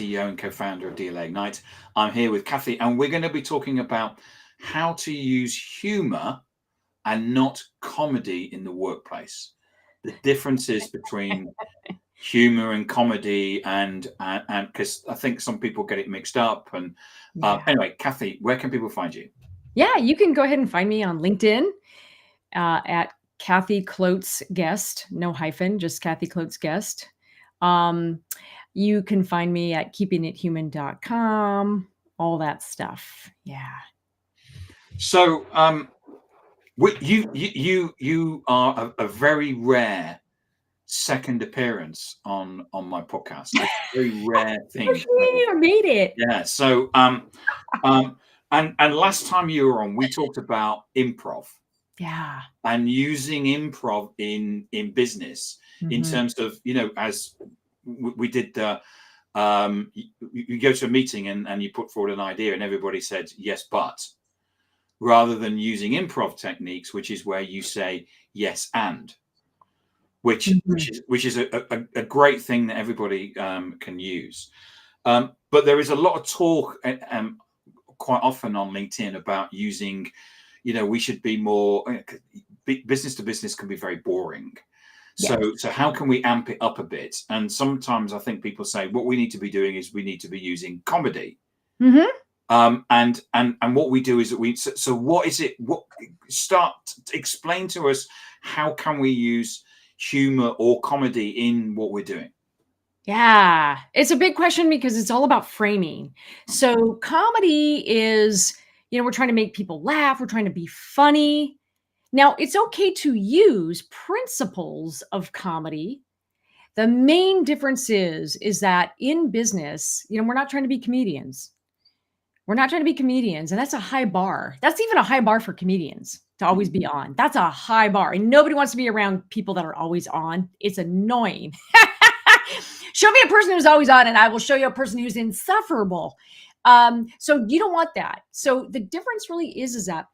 CEO and co-founder of DLA Ignite. I'm here with Kathy, and we're going to be talking about how to use humor and not comedy in the workplace. The differences between humor and comedy, and because I think some people get it mixed up. And anyway, Kathy, where can people find you? Yeah, you can go ahead and find me on LinkedIn at Kathy Kloetz Guest, no hyphen, just Kathy Kloetz Guest. You can find me at keepingithuman.com, all that stuff. Yeah. So you are a very rare second appearance on my podcast. It's a very rare thing. I made it. Yeah. So and last time you were on, we talked about improv. Yeah. And using improv in business, in terms of, as we did you go to a meeting and you put forward an idea and everybody said yes but, rather than using improv techniques, which is where you say yes and, which is a great thing that everybody can use. But there is a lot of talk quite often on LinkedIn about using, we should be more, business to business can be very boring. So how can we amp it up a bit? And sometimes I think people say what we need to be doing is we need to be using comedy. And what we do is that so what is it? Explain to us, how can we use humor or comedy in what we're doing? Yeah, it's a big question because it's all about framing. So comedy is, we're trying to make people laugh. We're trying to be funny. Now, it's okay to use principles of comedy. The main difference is that in business, we're not trying to be comedians. We're not trying to be comedians, and that's a high bar. That's even a high bar for comedians to always be on. That's a high bar, and nobody wants to be around people that are always on. It's annoying. Show me a person who's always on, and I will show you a person who's insufferable. So you don't want that. So the difference really is that,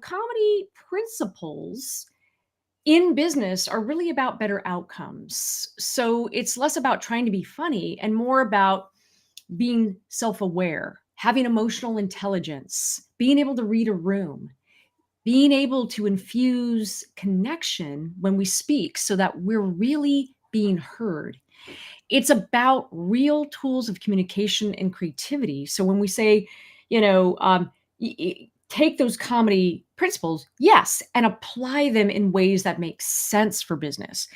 comedy principles in business are really about better outcomes. So it's less about trying to be funny and more about being self-aware, having emotional intelligence, being able to read a room, being able to infuse connection when we speak so that we're really being heard. It's about real tools of communication and creativity. So when we say, take those comedy principles, yes, and apply them in ways that make sense for business.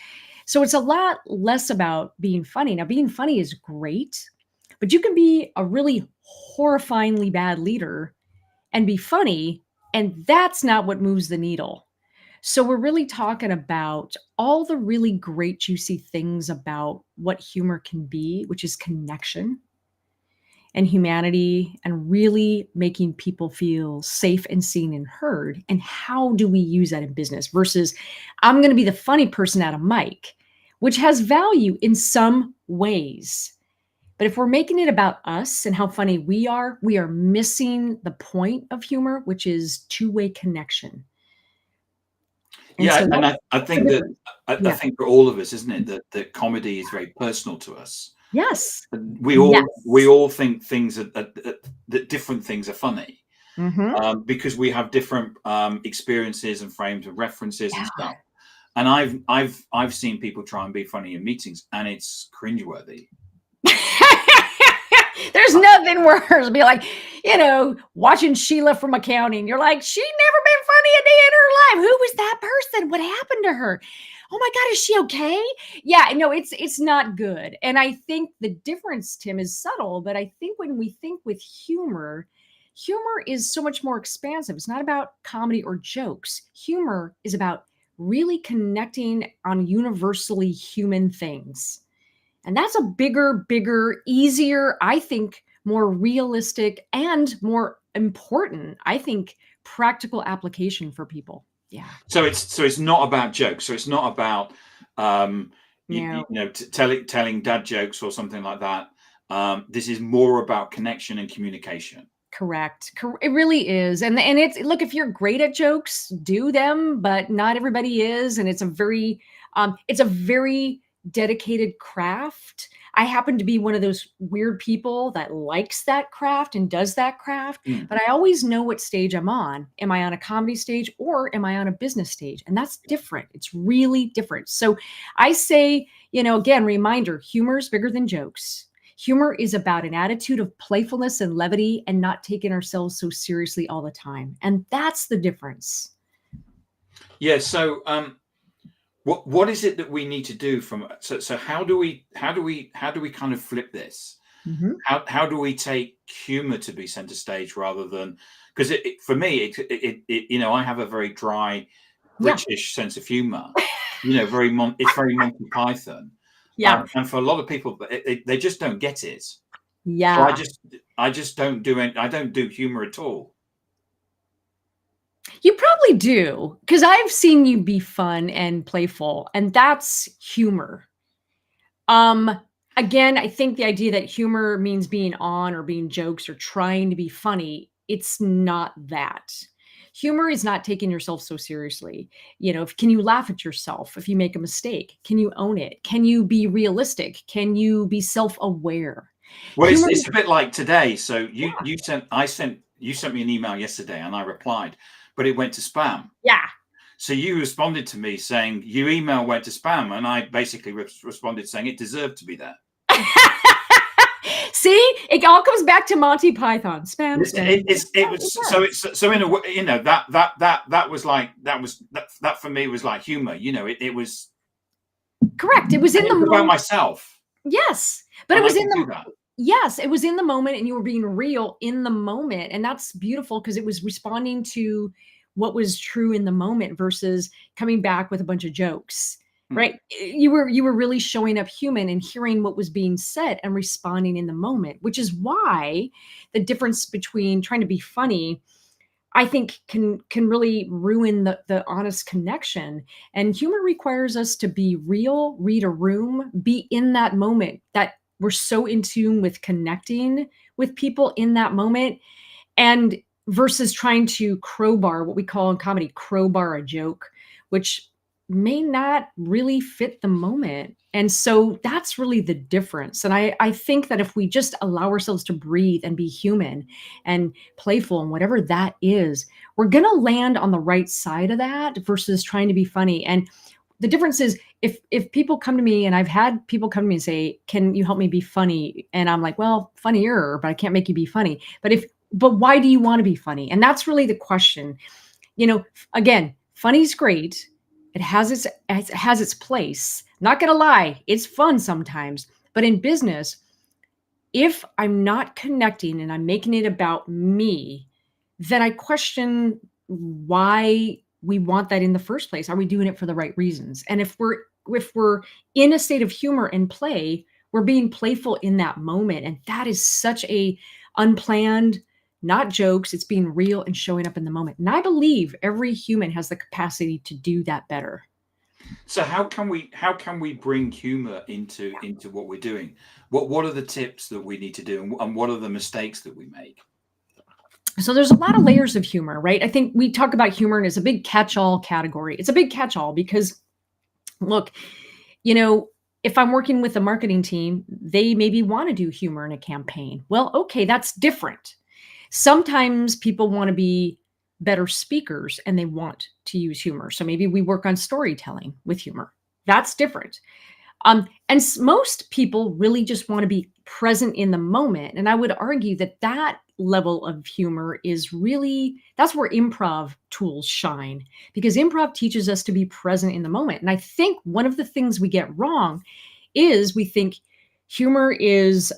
So it's a lot less about being funny. Now, being funny is great, but you can be a really horrifyingly bad leader and be funny, and that's not what moves the needle. So we're really talking about all the really great, juicy things about what humor can be, which is connection and humanity, and really making people feel safe and seen and heard. And how do we use that in business versus I'm going to be the funny person at a mic, which has value in some ways. But if we're making it about us and how funny we are missing the point of humor, which is two-way connection. And I think that I think for all of us, isn't it, that comedy is very personal to us. Yes. We all think things that different things are funny, because we have different experiences and frames of references and stuff. And I've seen people try and be funny in meetings, and it's cringeworthy. There's nothing worse. Be like, watching Sheila from accounting. You're like, she never been funny a day in her life. Who was that person? What happened to her? Oh my God, is she okay? Yeah, no, it's not good. And I think the difference, Tim, is subtle, but I think when we think with humor is so much more expansive. It's not about comedy or jokes. Humor is about really connecting on universally human things. And that's a bigger, easier, I think, more realistic and more important, I think, practical application for people. Yeah. So it's not about jokes. So it's not about telling dad jokes or something like that. This is more about connection and communication. Correct. It really is. And it's, look, if you're great at jokes, do them, but not everybody is. And it's a very dedicated craft. I happen to be one of those weird people that likes that craft and does that craft, but I always know what stage I'm on. Am I on a comedy stage or am I on a business stage? And that's different. It's really different. So I say, again, reminder, humor is bigger than jokes. Humor is about an attitude of playfulness and levity and not taking ourselves so seriously all the time. And that's the difference. Yeah. So, what is it that we need to do so how do we kind of flip this? Mhm. How do we take humor to be center stage rather than, because for me I have a very dry Yeah. British sense of humor, it's very Monty Python. Yeah. And for a lot of people, they just don't get it. So Yeah. I just don't do I don't do humor at all. You probably do, because I've seen you be fun and playful, and that's humor. Um, Again, I think the idea that humor means being on or being jokes or trying to be funny, it's not that. Humor is not taking yourself so seriously. Can you laugh at yourself if you make a mistake? Can you own it? Can you be realistic? Can you be self-aware? Well, Humor, it's a bit like today. So yeah, you sent me an email yesterday, and I replied, but it went to spam. yeah. So you responded to me saying your email went to spam, and I basically responded saying it deserved to be there. See, it all comes back to Monty Python. Spam, spam. It was so it's so in a way, that was like that for me was like humor. It was Correct. It was in the about moment. myself. Yes, but it And I was in could do the that. yes, it was in the moment, and you were being real in the moment, and that's beautiful because it was responding to what was true in the moment versus coming back with a bunch of jokes, Hmm. right? You were really showing up human and hearing what was being said and responding in the moment, which is why the difference between trying to be funny, I think, can really ruin the honest connection. And humor requires us to be real, read a room, be in that moment, that we're so in tune with connecting with people in that moment, and versus trying to crowbar, what we call in comedy, crowbar a joke, which may not really fit the moment. And so that's really the difference. And I think that if we just allow ourselves to breathe and be human and playful and whatever that is, we're going to land on the right side of that versus trying to be funny. And the difference is, if people come to me, and I've had people come to me and say, "Can you help me be funny?" And I'm like, "Well, funnier, but I can't make you be funny." But why do you want to be funny? And that's really the question. Again, funny's great. It has its place. Not gonna lie, it's fun sometimes. But in business, if I'm not connecting and I'm making it about me, then I question why we want that in the first place. Are we doing it for the right reasons? And if we're in a state of humor and play, we're being playful in that moment. And that is such a unplanned, not jokes, it's being real and showing up in the moment. And I believe every human has the capacity to do that better. So how can we bring humor into what we're doing? What are the tips that we need to do, and what are the mistakes that we make? So there's a lot of layers of humor, right? I think we talk about humor as a big catch-all category. It's a big catch-all because, look, if I'm working with a marketing team, they maybe want to do humor in a campaign. Well, okay, that's different. Sometimes people want to be better speakers and they want to use humor. So maybe we work on storytelling with humor. That's different. And most people really just want to be present in the moment. And I would argue that that level of humor is really, that's where improv tools shine, because improv teaches us to be present in the moment. And I think one of the things we get wrong is we think humor is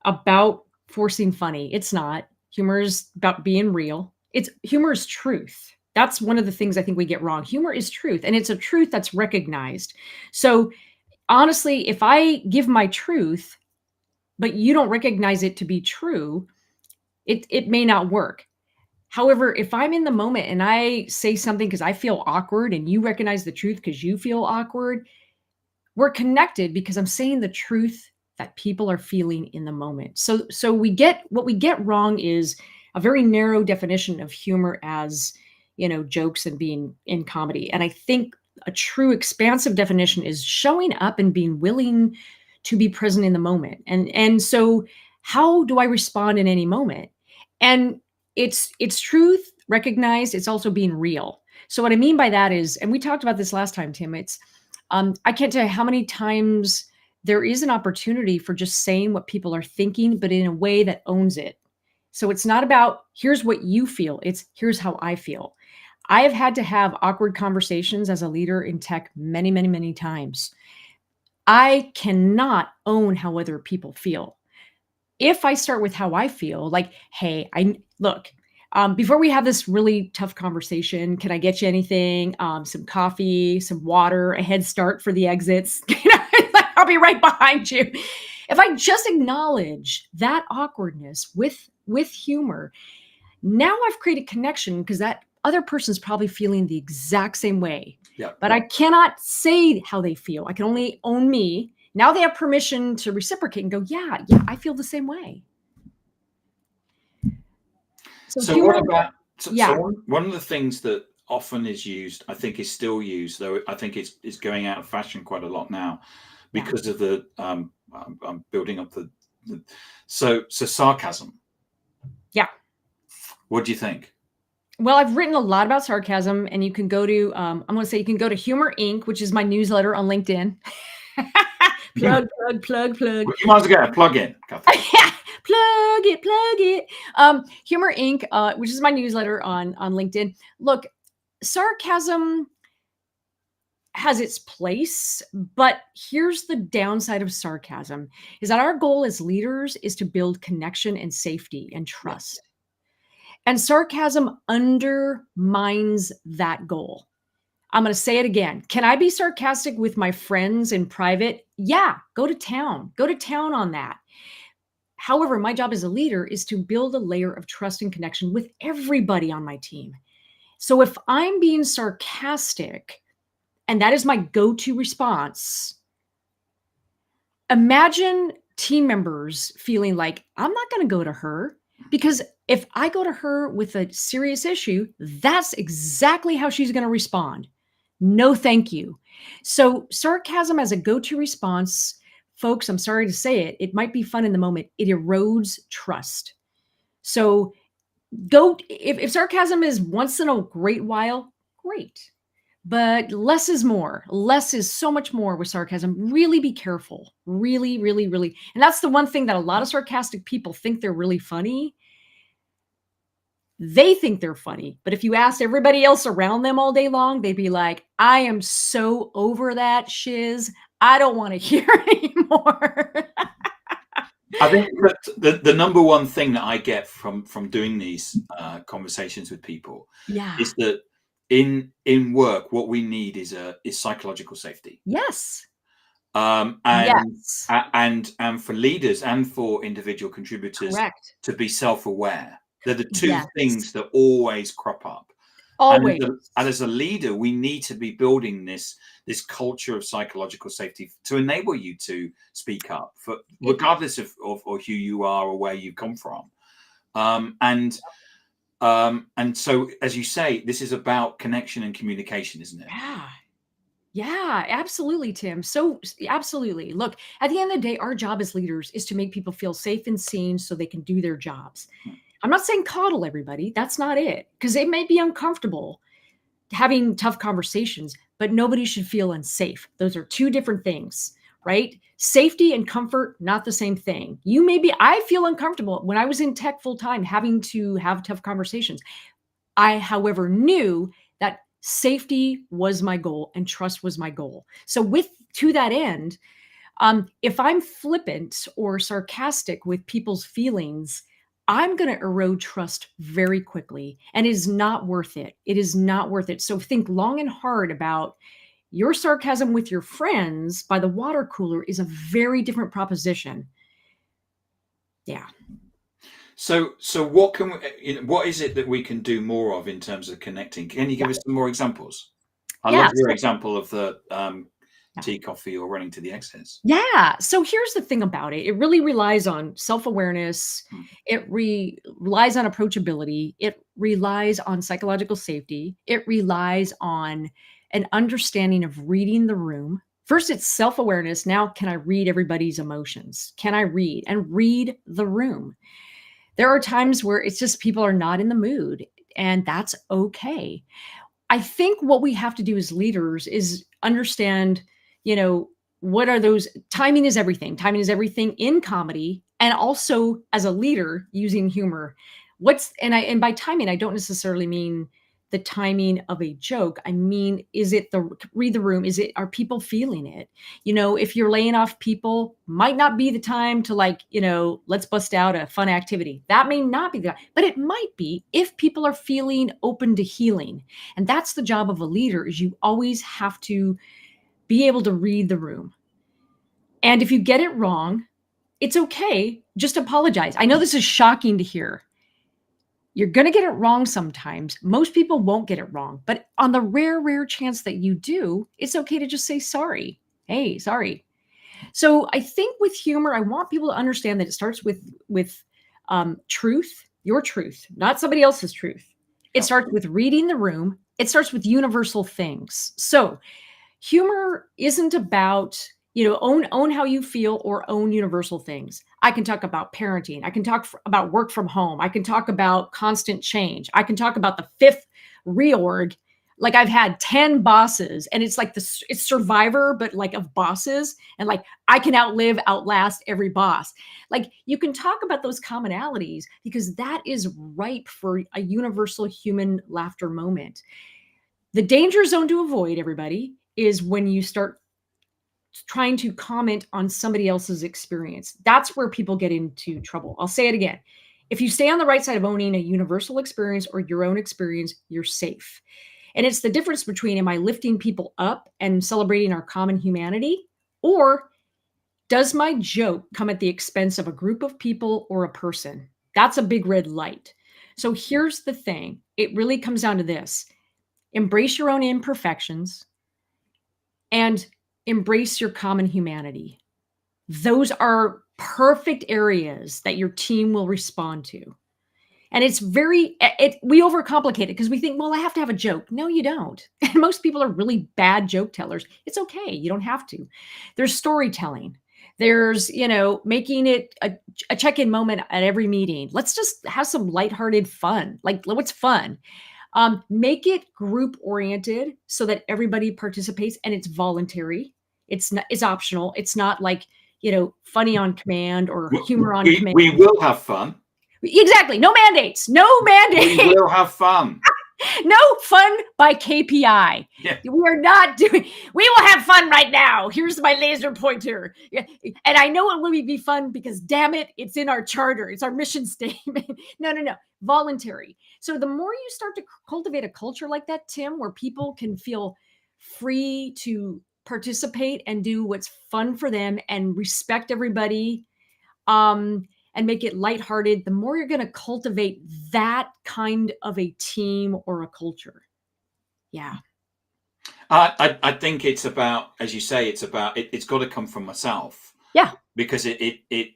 about forcing funny. It's not. Humor is about being real. Humor is truth. That's one of the things I think we get wrong. Humor is truth, and it's a truth that's recognized. So honestly, if I give my truth, but you don't recognize it to be true, it may not work. However, if I'm in the moment and I say something because I feel awkward and you recognize the truth because you feel awkward, we're connected because I'm saying the truth that people are feeling in the moment. So what we get wrong is a very narrow definition of humor as, jokes and being in comedy. And I think a true expansive definition is showing up and being willing to be present in the moment. And so how do I respond in any moment? And it's truth recognized, it's also being real. So what I mean by that is, and we talked about this last time, Tim, it's I can't tell you how many times there is an opportunity for just saying what people are thinking, but in a way that owns it. So it's not about here's what you feel, it's here's how I feel. I have had to have awkward conversations as a leader in tech many, many, many times. I cannot own how other people feel. If I start with how I feel, like, hey, I look, before we have this really tough conversation, can I get you anything? Some coffee, some water, a head start for the exits. I'll be right behind you. If I just acknowledge that awkwardness with humor, now I've created connection because that other person's probably feeling the exact same way. Yeah. But I cannot say how they feel. I can only own me. Now they have permission to reciprocate and go, yeah, I feel the same way. So humor, what about, yeah. so one of the things that often is used, I think is still used, though I think it's going out of fashion quite a lot now because of the, I'm building up so sarcasm. Yeah. What do you think? Well, I've written a lot about sarcasm, and you can go to, I'm going to say you can go to Humor Inc., which is my newsletter on LinkedIn. plug. You might as well get a plug in, Kathy. plug it. Humor Inc., which is my newsletter on LinkedIn. Look, sarcasm has its place, but here's the downside of sarcasm is that our goal as leaders is to build connection and safety and trust. Yes. And sarcasm undermines that goal. I'm going to say it again. Can I be sarcastic with my friends in private? Yeah, go to town. Go to town on that. However, my job as a leader is to build a layer of trust and connection with everybody on my team. So if I'm being sarcastic, and that is my go-to response, imagine team members feeling like, I'm not going to go to her, because if I go to her with a serious issue, that's exactly how she's going to respond. No, thank you. So sarcasm as a go-to response, folks, I'm sorry to say it, it might be fun in the moment. It erodes trust. So if sarcasm is once in a great while, great. But less is more. Less is so much more with sarcasm. Really be careful. Really. And that's the one thing that a lot of sarcastic people think they're really funny. They think they're funny. But if you ask everybody else around them all day long, they'd be like, I am so over that shiz. I don't want to hear anymore. I think that the number one thing that I get from doing these conversations with people is that in work, what we need is psychological safety. Yes. And for leaders and for individual contributors to be self-aware. They're the two things that always crop up. Always. And as a leader, we need to be building this culture of psychological safety to enable you to speak up, regardless of who you are or where you come from. And so, as you say, this is about connection and communication, isn't it? Yeah, absolutely, Tim. So absolutely. Look, at the end of the day, our job as leaders is to make people feel safe and seen so they can do their jobs. I'm not saying coddle everybody. That's not it. Because it may be uncomfortable having tough conversations, but nobody should feel unsafe. Those are two different things, right? Safety and comfort, not the same thing. I feel uncomfortable when I was in tech full time having to have tough conversations. I, however, knew that safety was my goal and trust was my goal. So to that end, if I'm flippant or sarcastic with people's feelings, I'm going to erode trust very quickly, and it is not worth it. It is not worth it. So think long and hard about your sarcasm with your friends by the water cooler is a very different proposition. Yeah. So what is it that we can do more of in terms of connecting? Can you give us some more examples? I love your example of the tea, coffee, or running to the exits. Yeah. So here's the thing about it. It really relies on self-awareness. It relies on approachability. It relies on psychological safety. It relies on an understanding of reading the room. First, it's self-awareness. Now, can I read everybody's emotions? Can I read the room? There are times where it's just people are not in the mood, and that's okay. I think what we have to do as leaders is understand, what are those timing is everything. Timing is everything in comedy and also as a leader using humor. And by timing, I don't necessarily mean the timing of a joke. I mean, is it read the room? Are people feeling it? If you're laying off people, might not be the time to let's bust out a fun activity. That may not be the time, but it might be if people are feeling open to healing. And that's the job of a leader, is you always have to be able to read the room. And if you get it wrong, it's okay. Just apologize. I know this is shocking to hear. You're going to get it wrong sometimes. Most people won't get it wrong. But on the rare chance that you do, it's okay to just say sorry. Hey, sorry. So I think with humor, I want people to understand that it starts with truth, your truth, not somebody else's truth. It starts with reading the room. It starts with universal things. So humor isn't about, own how you feel or own universal things. I can talk about parenting. I can talk about work from home. I can talk about constant change. I can talk about the fifth reorg. Like I've had 10 bosses, and it's like it's Survivor, but like of bosses. And like I can outlast every boss. Like you can talk about those commonalities because that is ripe for a universal human laughter moment. The danger zone to avoid, everybody, is when you start trying to comment on somebody else's experience. That's where people get into trouble. I'll say it again. If you stay on the right side of owning a universal experience or your own experience, you're safe. And it's the difference between, am I lifting people up and celebrating our common humanity? Or does my joke come at the expense of a group of people or a person? That's a big red light. So here's the thing. It really comes down to this. Embrace your own imperfections and embrace your common humanity. Those are perfect areas that your team will respond to. And it's we overcomplicate it because we think, well, I have to have a joke. No, you don't. And most people are really bad joke tellers. It's okay. You don't have to. There's storytelling. There's, making it a check-in moment at every meeting. Let's just have some lighthearted fun. Like, what's fun? Make it group oriented so that everybody participates and it's voluntary. It's optional. It's not like, funny on command or humor on command. We will have fun. Exactly. No mandates. No mandates. We will have fun. No fun by KPI. Yeah. We are not doing, we will have fun right now. Here's my laser pointer. And I know it will be fun because damn it, it's in our charter. It's our mission statement. No. Voluntary. So the more you start to cultivate a culture like that, Tim, where people can feel free to participate and do what's fun for them and respect everybody, and make it lighthearted, the more you're going to cultivate that kind of a team or a culture. Yeah. I think it's about, as you say, it's got to come from myself. Yeah. Because it's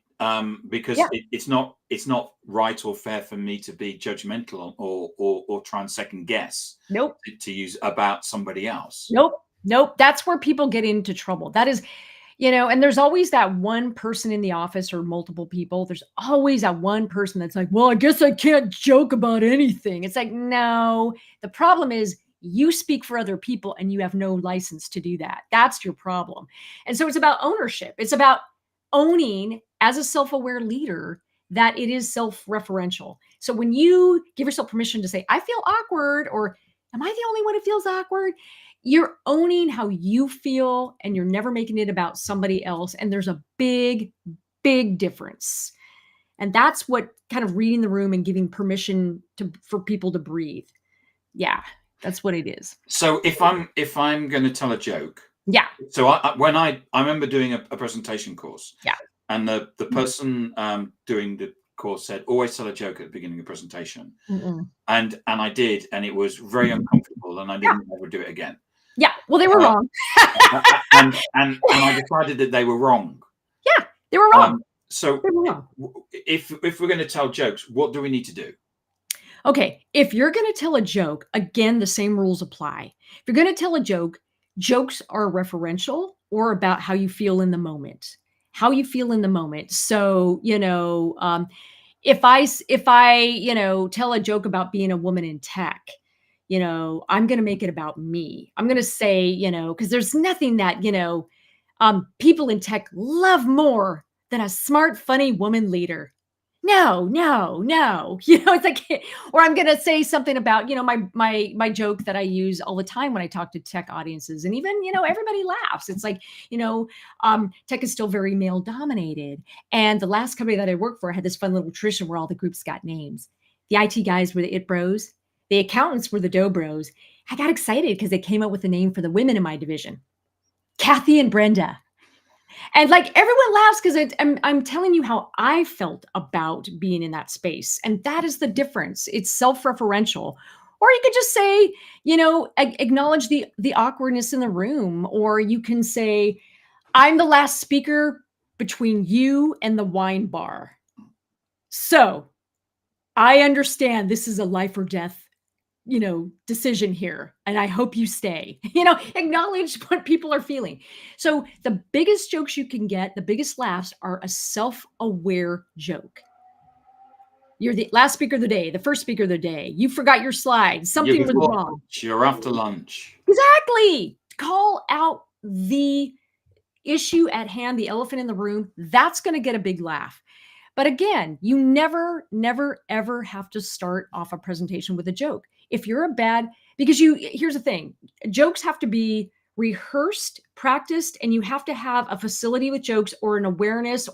not right or fair for me to be judgmental or try and second guess. Nope. To use about somebody else. Nope. That's where people get into trouble. That is, and there's always that one person in the office or multiple people. There's always that one person that's like, well, I guess I can't joke about anything. It's like, no, the problem is you speak for other people and you have no license to do that. That's your problem. And so it's about ownership. It's about owning as a self-aware leader that it is self-referential. So when you give yourself permission to say, I feel awkward, or am I the only one who feels awkward? You're owning how you feel and you're never making it about somebody else. And there's a big, big difference. And that's what kind of reading the room and giving permission for people to breathe. Yeah, that's what it is. So if I'm going to tell a joke. Yeah. So I remember doing a presentation course. Yeah. And the person doing the course said, always tell a joke at the beginning of the presentation. And I did, and it was very uncomfortable, and I didn't ever do it again. Yeah, well, they were wrong. and I decided that they were wrong. Yeah, they were wrong. So they were wrong. If we're going to tell jokes, what do we need to do? Okay, if you're going to tell a joke, again, the same rules apply. If you're going to tell a joke, jokes are referential or about how you feel in the moment. How you feel in the moment. So, if I, tell a joke about being a woman in tech, I'm going to make it about me. I'm going to say, because there's nothing that, people in tech love more than a smart, funny woman leader. No, no, no. It's like, or I'm going to say something about, my joke that I use all the time when I talk to tech audiences, and even, everybody laughs. It's like, tech is still very male dominated. And the last company that I worked for had this fun little tradition where all the groups got names. The IT guys were the it bros. The accountants were the dough bros. I got excited because they came up with a name for the women in my division, Kathy and Brenda. And like everyone laughs because I'm telling you how I felt about being in that space. And that is the difference. It's self-referential. Or you could just say, acknowledge the awkwardness in the room. Or you can say, I'm the last speaker between you and the wine bar. So I understand this is a life or death decision here. And I hope you stay, acknowledge what people are feeling. So the biggest jokes you can get, the biggest laughs are a self-aware joke. You're the last speaker of the day, the first speaker of the day. You forgot your slides. Something was wrong. You're after lunch. Exactly. Call out the issue at hand, the elephant in the room. That's going to get a big laugh. But again, you never, never, ever have to start off a presentation with a joke. If you're because here's the thing, jokes have to be rehearsed, practiced, and you have to have a facility with jokes or an awareness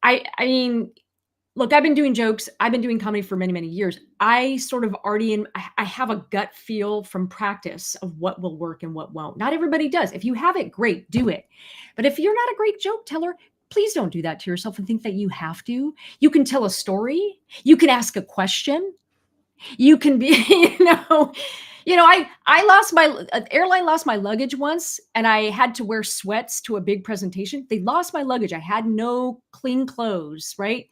I mean, look, I've been doing jokes. I've been doing comedy for many, many years. I sort of already I have a gut feel from practice of what will work and what won't. Not everybody does. If you have it, great, do it. But if you're not a great joke teller, please don't do that to yourself and think that you have to. You can tell a story. You can ask a question. You can be, I lost airline lost my luggage once, and I had to wear sweats to a big presentation. They lost my luggage. I had no clean clothes, right?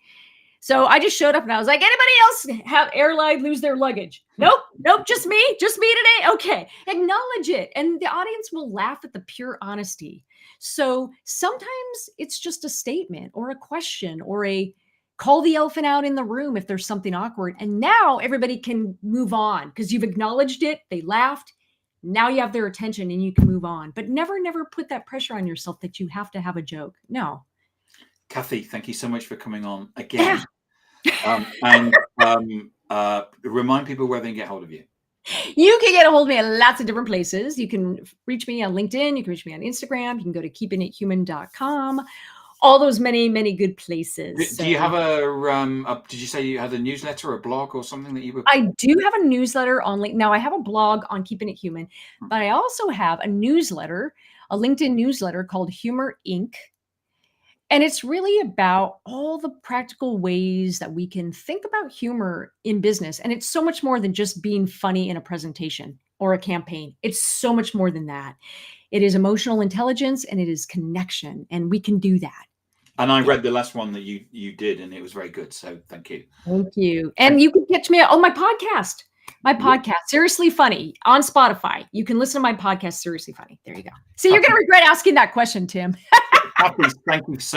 So I just showed up and I was like, anybody else have airline lose their luggage? Nope, just me today. Okay, acknowledge it. And the audience will laugh at the pure honesty. So sometimes it's just a statement or a question or call the elephant out in the room if there's something awkward. And now everybody can move on because you've acknowledged it. They laughed. Now you have their attention and you can move on. But never, never put that pressure on yourself that you have to have a joke. No. Kathy, thank you so much for coming on again. Yeah. Remind people where they can get hold of you. You can get a hold of me at lots of different places. You can reach me on LinkedIn. You can reach me on Instagram. You can go to keepingithuman.com. All those many, many good places. Do you have did you say you had a newsletter or a blog or something that you were? I do have a newsletter on now I have a blog on Keeping It Human, but I also have a newsletter, a LinkedIn newsletter called Humor Inc. And it's really about all the practical ways that we can think about humor in business. And it's so much more than just being funny in a presentation or a campaign. It's so much more than that. It is emotional intelligence and it is connection. And we can do that. And I read the last one that you did, and it was very good. So thank you. Thank you. And you can catch me on my podcast. My podcast, Seriously Funny, on Spotify. You can listen to my podcast, Seriously Funny. There you go. See, you're going to regret asking that question, Tim. Thank you so